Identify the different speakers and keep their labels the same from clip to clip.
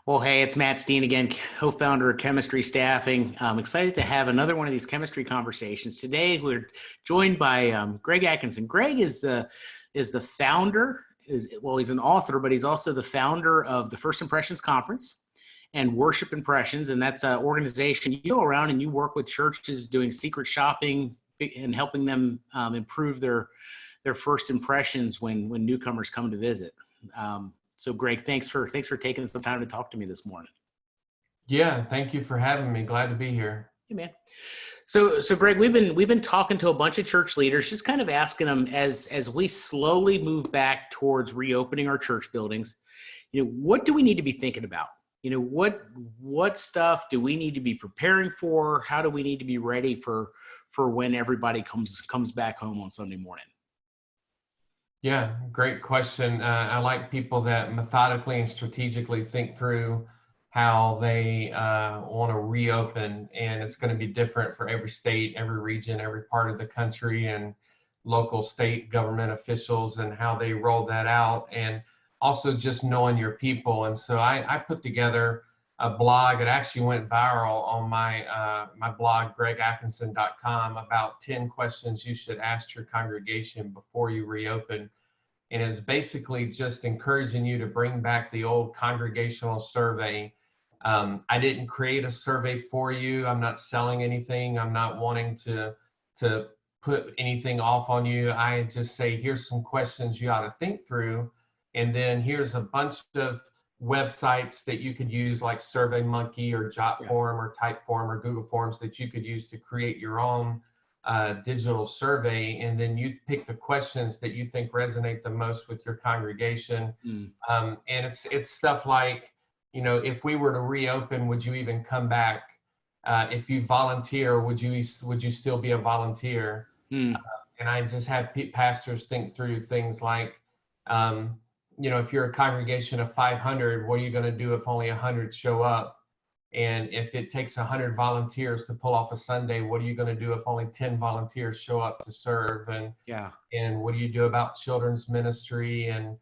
Speaker 1: Well, hey, it's Matt Steen again, co-founder of Chemistry Staffing. I'm excited to have another one of these chemistry conversations. Today, we're joined by Greg Atkinson. Greg is the founder. He's an author, but he's also the founder of the First Impressions Conference and Worship Impressions, and that's an organization. You go around and you work with churches doing secret shopping and helping them improve their first impressions when newcomers come to visit. So Greg, thanks for taking some time to talk to me this morning.
Speaker 2: Yeah, thank you for having me. Glad to be here.
Speaker 1: Hey, man. So Greg, we've been talking to a bunch of church leaders, just kind of asking them as we slowly move back towards reopening our church buildings, what do we need to be thinking about? What stuff do we need to be preparing for? How do we need to be ready for when everybody comes back home on Sunday morning?
Speaker 2: Yeah, great question. I like people that methodically and strategically think through how they want to reopen, and it's going to be different for every state, every region, every part of the country, and local state government officials and how they roll that out, and also just knowing your people. And so I put together a blog. It actually went viral on my blog, gregatkinson.com, about 10 questions you should ask your congregation before you reopen. And it's basically just encouraging you to bring back the old congregational survey. I didn't create a survey for you. I'm not selling anything. I'm not wanting to put anything off on you. I just say, here's some questions you ought to think through. And then here's a bunch of websites that you could use, like SurveyMonkey or Jotform or Typeform or Google Forms, that you could use to create your own digital survey. And then you pick the questions that you think resonate the most with your congregation. And it's stuff like, if we were to reopen, would you even come back? If you volunteer, would you still be a volunteer? And I just have pastors think through things like, if you're a congregation of 500, what are you going to do if only 100 show up? And if it takes 100 volunteers to pull off a Sunday, what are you going to do if only 10 volunteers show up to serve? And what do you do about children's ministry and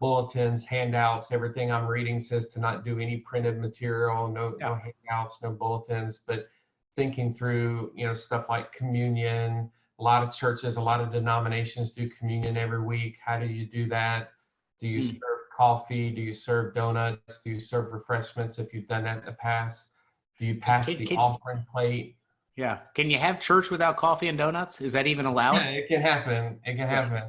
Speaker 2: bulletins, handouts? Everything I'm reading says to not do any printed material, no handouts, no bulletins, but thinking through, stuff like communion. A lot of churches, a lot of denominations do communion every week. How do you do that? Do you serve coffee? Do you serve donuts? Do you serve refreshments if you've done that in the past? Do you pass the offering plate?
Speaker 1: Yeah. Can you have church without coffee and donuts? Is that even allowed?
Speaker 2: Yeah, it can happen. It can happen.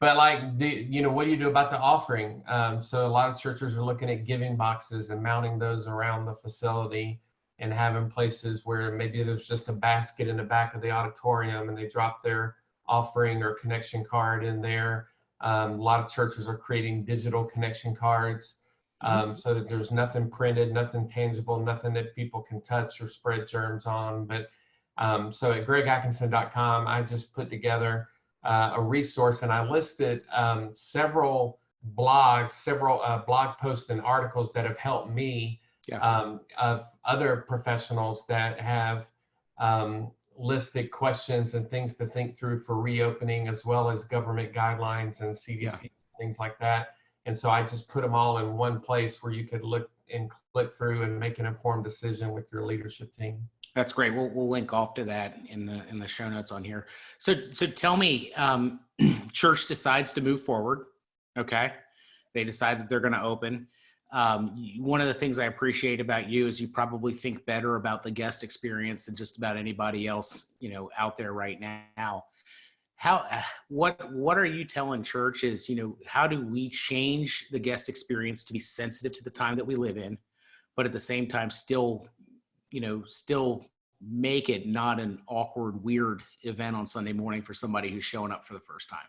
Speaker 2: But what do you do about the offering? So a lot of churches are looking at giving boxes and mounting those around the facility and having places where maybe there's just a basket in the back of the auditorium and they drop their offering or connection card in there. A lot of churches are creating digital connection cards so that there's nothing printed, nothing tangible, nothing that people can touch or spread germs on. But so at gregatkinson.com, I just put together a resource, and I listed several blog posts and articles that have helped me of other professionals that have listed questions and things to think through for reopening, as well as government guidelines and CDC, things like that. And so I just put them all in one place where you could look and click through and make an informed decision with your leadership team.
Speaker 1: That's great. We'll link off to that in the show notes on here. So tell me, church decides to move forward. Okay. They decide that they're going to open. One of the things I appreciate about you is you probably think better about the guest experience than just about anybody else, out there right now. What are you telling churches, how do we change the guest experience to be sensitive to the time that we live in, but at the same time still make it not an awkward, weird event on Sunday morning for somebody who's showing up for the first time?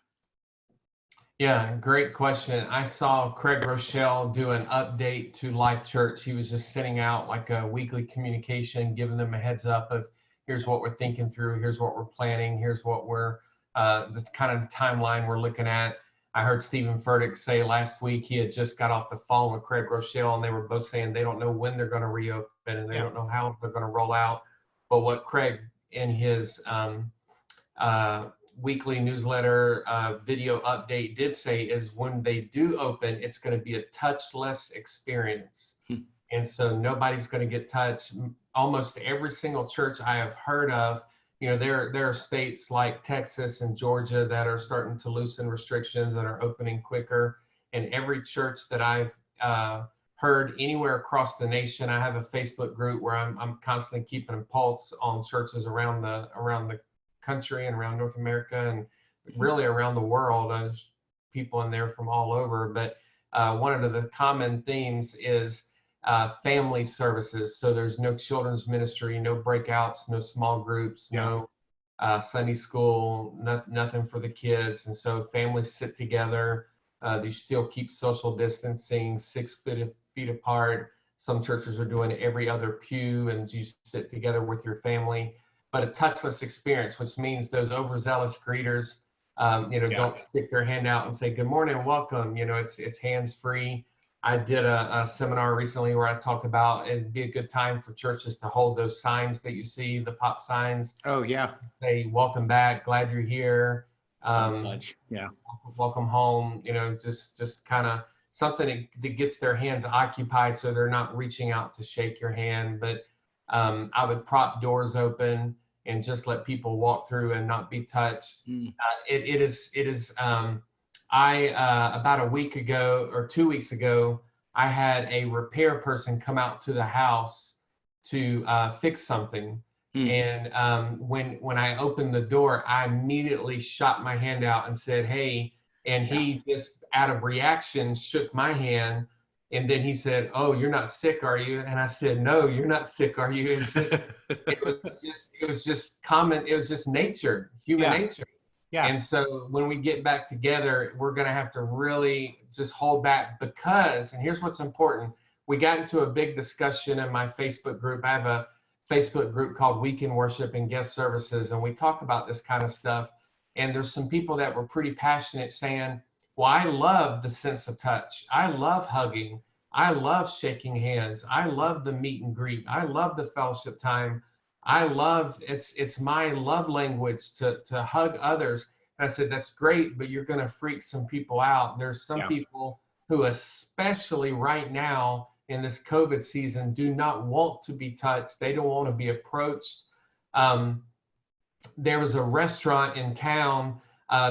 Speaker 2: Yeah, great question. I saw Craig Rochelle do an update to Life Church. He was just sending out like a weekly communication, giving them a heads up of here's what we're thinking through, here's what we're planning, here's what we're the kind of timeline we're looking at. I heard Stephen Furtick say last week he had just got off the phone with Craig Rochelle, and they were both saying they don't know when they're going to reopen and they don't know how they're going to roll out. But what Craig in his weekly newsletter video update did say is when they do open, it's going to be a touchless experience. And so nobody's going to get touched. Almost every single church I have heard of, there are states like Texas and Georgia that are starting to loosen restrictions and are opening quicker. And every church that I've heard anywhere across the nation, I have a Facebook group where I'm constantly keeping a pulse on churches around the country and around North America and really around the world. There's people in there from all over, but one of the common themes is family services. So there's no children's ministry, no breakouts, no small groups, no Sunday school, nothing for the kids. And so families sit together. They still keep social distancing, 6 feet apart. Some churches are doing every other pew and you sit together with your family, but a touchless experience, which means those overzealous greeters, don't stick their hand out and say, good morning, welcome. It's hands-free. I did a seminar recently where I talked about it'd be a good time for churches to hold those signs that you see, the pop signs.
Speaker 1: Oh, yeah.
Speaker 2: Say, welcome back, glad you're here.
Speaker 1: Yeah.
Speaker 2: Welcome home, just kind of something that gets their hands occupied so they're not reaching out to shake your hand. But I would prop doors open and just let people walk through and not be touched. It is about a week ago or 2 weeks ago, I had a repair person come out to the house to fix something. And when I opened the door, I immediately shot my hand out and said, hey, and he just out of reaction shook my hand. And then he said, oh, you're not sick, are you? And I said, no, you're not sick, are you? It was just common. It was just nature, human nature. Yeah. And so when we get back together, we're going to have to really just hold back because, and here's what's important. We got into a big discussion in my Facebook group. I have a Facebook group called Weekend Worship and Guest Services, and we talk about this kind of stuff. And there's some people that were pretty passionate saying, well, I love the sense of touch. I love hugging. I love shaking hands. I love the meet and greet. I love the fellowship time. I love, it's my love language to hug others. And I said, that's great, but you're going to freak some people out. There's some people who, especially right now in this COVID season, do not want to be touched. They don't want to be approached. There was a restaurant in town.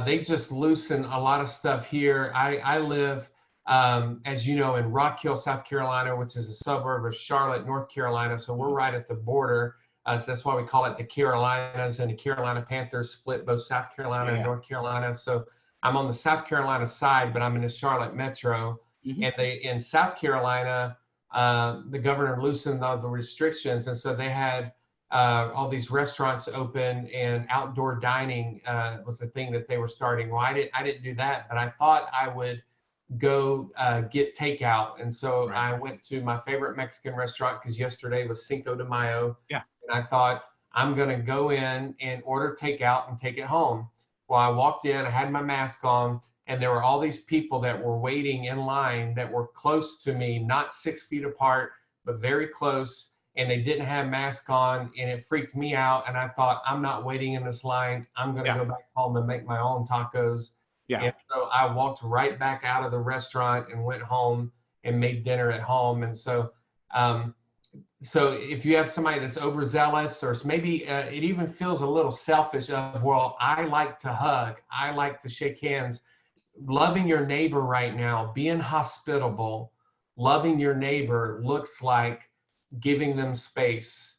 Speaker 2: They just loosened a lot of stuff here. I live, as you know, in Rock Hill, South Carolina, which is a suburb of Charlotte, North Carolina. So we're right at the border. So that's why we call it the Carolinas, and the Carolina Panthers split both South Carolina and North Carolina. So I'm on the South Carolina side, but I'm in the Charlotte metro. And in South Carolina, the governor loosened all the restrictions. And so they had all these restaurants open, and outdoor dining was the thing that they were starting. Well, I didn't do that, but I thought I would go get takeout. And so I went to my favorite Mexican restaurant because yesterday was Cinco de Mayo. And I thought, I'm going to go in and order takeout and take it home. Well, I walked in, I had my mask on, and there were all these people that were waiting in line that were close to me, not 6 feet apart, but very close. And they didn't have masks on, and it freaked me out. And I thought, I'm not waiting in this line. I'm going to go back home and make my own tacos. And so I walked right back out of the restaurant and went home and made dinner at home. And so, so if you have somebody that's overzealous, or maybe it even feels a little selfish of, well, I like to hug, I like to shake hands. Loving your neighbor right now, being hospitable, loving your neighbor looks like giving them space,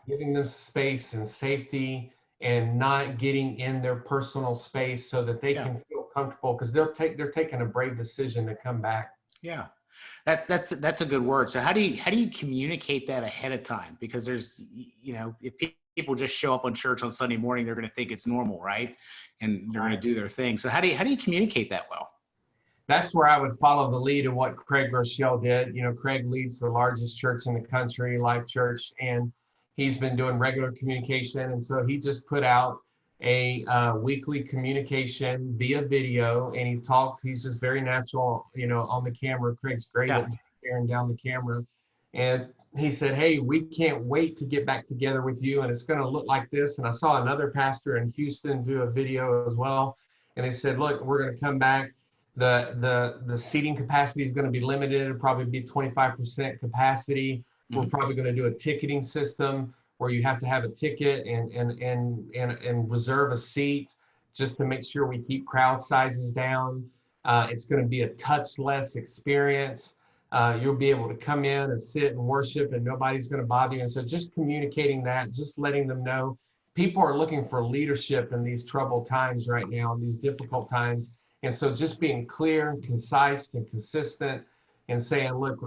Speaker 2: giving them space and safety, and not getting in their personal space so that they can feel comfortable, because they're taking a brave decision to come back.
Speaker 1: That's a good word. So how do you communicate that ahead of time? Because there's, if people just show up on church on Sunday morning, they're going to think it's normal, right? And they're going to do their thing. So how do you communicate that well?
Speaker 2: That's where I would follow the lead of what Craig Rochelle did. Craig leads the largest church in the country, Life Church, and he's been doing regular communication. And so he just put out a weekly communication via video, and he's just very natural, on the camera. Craig's great at staring down the camera. And he said, hey, we can't wait to get back together with you, and it's going to look like this. And I saw another pastor in Houston do a video as well, and they said, look, we're going to come back. The seating capacity is going to be limited. It'll probably be 25% capacity. We're probably going to do a ticketing system where you have to have a ticket and reserve a seat just to make sure we keep crowd sizes down. It's going to be a touchless experience. You'll be able to come in and sit and worship, and nobody's going to bother you. And so just communicating that, just letting them know. People are looking for leadership in these troubled times right now, in these difficult times. And so just being clear and concise and consistent and saying, look,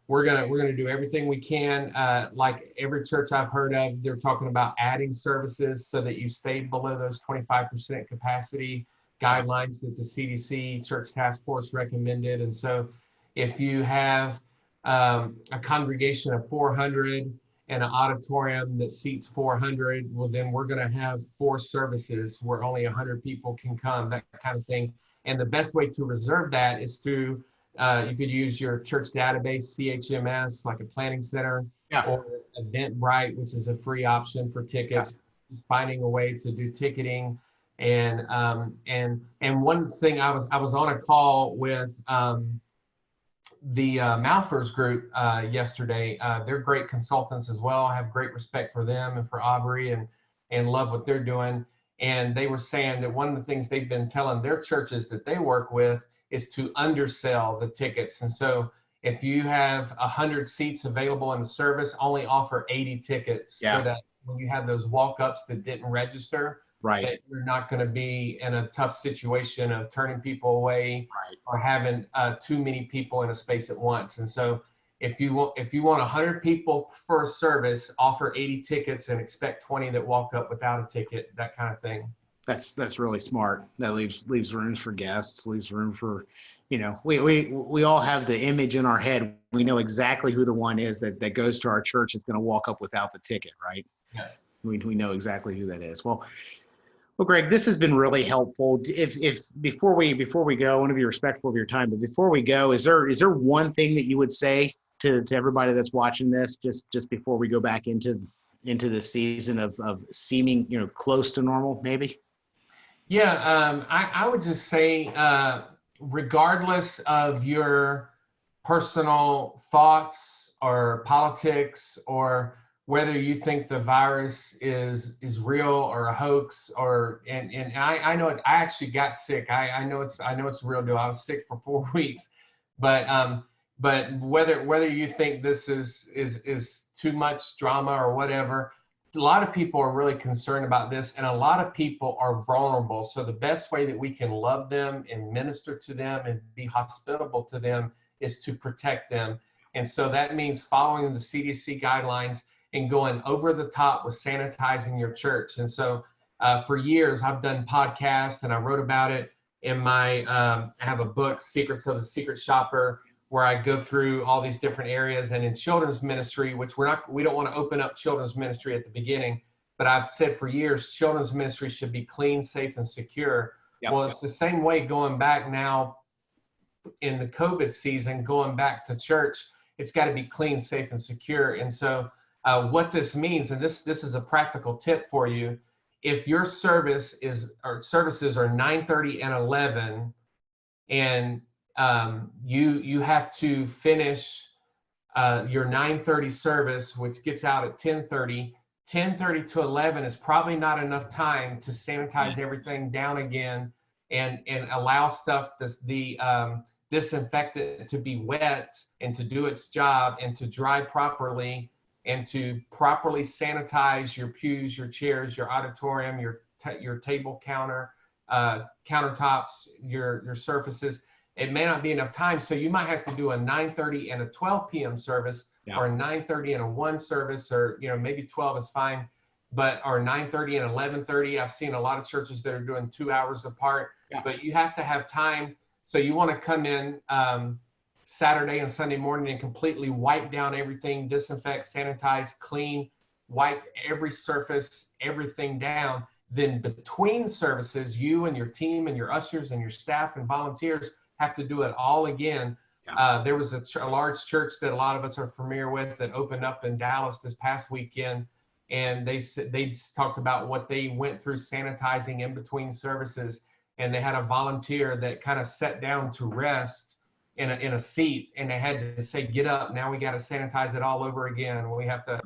Speaker 2: we're gonna do everything we can. Like every church I've heard of, they're talking about adding services so that you stay below those 25% capacity guidelines that the CDC Church Task Force recommended. And so if you have a congregation of 400 and an auditorium that seats 400, well, then we're going to have 4 services where only 100 people can come, that kind of thing. And the best way to reserve that is through, you could use your church database, CHMS, like a planning center, or Eventbrite, which is a free option for tickets, finding a way to do ticketing. And one thing, I was on a call with the Malfers group yesterday. They're great consultants as well. I have great respect for them and for Aubrey, and love what they're doing. And they were saying that one of the things they've been telling their churches that they work with is to undersell the tickets. And so if you have 100 seats available in the service, only offer 80 tickets, so that when you have those walk-ups that didn't register, that you're not going to be in a tough situation of turning people away or having too many people in a space at once. And so if you want 100 people for a service, offer 80 tickets and expect 20 that walk up without a ticket, that kind of thing.
Speaker 1: That's really smart. That leaves room for guests, leaves room for, we all have the image in our head. We know exactly who the one is that goes to our church that's going to walk up without the ticket, right?
Speaker 2: Yeah.
Speaker 1: We know exactly who that is. Well, Greg, this has been really helpful. If before we go, I want to be respectful of your time, but before we go, is there one thing that you would say to everybody that's watching this, just before we go back into the season of seeming, close to normal, maybe?
Speaker 2: Yeah, I would just say, regardless of your personal thoughts or politics, or whether you think the virus is real or a hoax, and I know it, I actually got sick. I know it's a real deal. I was sick for 4 weeks, but whether you think this is too much drama or whatever, a lot of people are really concerned about this, and a lot of people are vulnerable. So the best way that we can love them and minister to them and be hospitable to them is to protect them. And so that means following the CDC guidelines and going over the top with sanitizing your church. And so for years, I've done podcasts, and I wrote about it in my, I have a book, Secrets of the Secret Shopper, where I go through all these different areas. And in children's ministry, which we don't want to open up children's ministry at the beginning, but I've said for years, children's ministry should be clean, safe, and secure. Well, it's the same way going back now in the COVID season, going back to church, it's got to be clean, safe, and secure. And so what this means, and this is a practical tip for you, if your services are 9:30 and 11, and you have to finish your 9:30 service, which gets out at 10:30. 10:30 to 11 is probably not enough time to sanitize everything down again and allow stuff, the disinfectant, to be wet and to do its job and to dry properly and to properly sanitize your pews, your chairs, your auditorium, your table counter, countertops, your surfaces. It may not be enough time, so you might have to do a 9:30 and a 12 p.m. service, or a 9:30 and a 1 service, or maybe 12 is fine, or 9:30 and 11:30. I've seen a lot of churches that are doing 2 hours apart, but you have to have time. So you want to come in Saturday and Sunday morning and completely wipe down everything, disinfect, sanitize, clean, wipe every surface, everything down. Then between services, you and your team and your ushers and your staff and volunteers have to do it all again. There was a large church that a lot of us are familiar with that opened up in Dallas this past weekend, and they talked about what they went through sanitizing in between services, and they had a volunteer that kind of sat down to rest in a seat, and they had to say, "Get up! Now we got to sanitize it all over again. We have to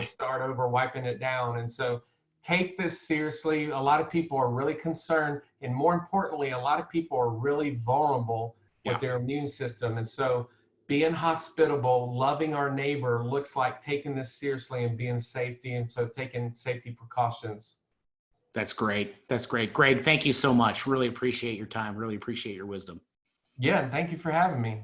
Speaker 2: start over wiping it down." And so, take this seriously. A lot of people are really concerned, and more importantly, a lot of people are really vulnerable with their immune system. And so being hospitable, loving our neighbor looks like taking this seriously and being safety. And so taking safety precautions.
Speaker 1: That's great. That's great. Greg, thank you so much. Really appreciate your time. Really appreciate your wisdom.
Speaker 2: Yeah, thank you for having me.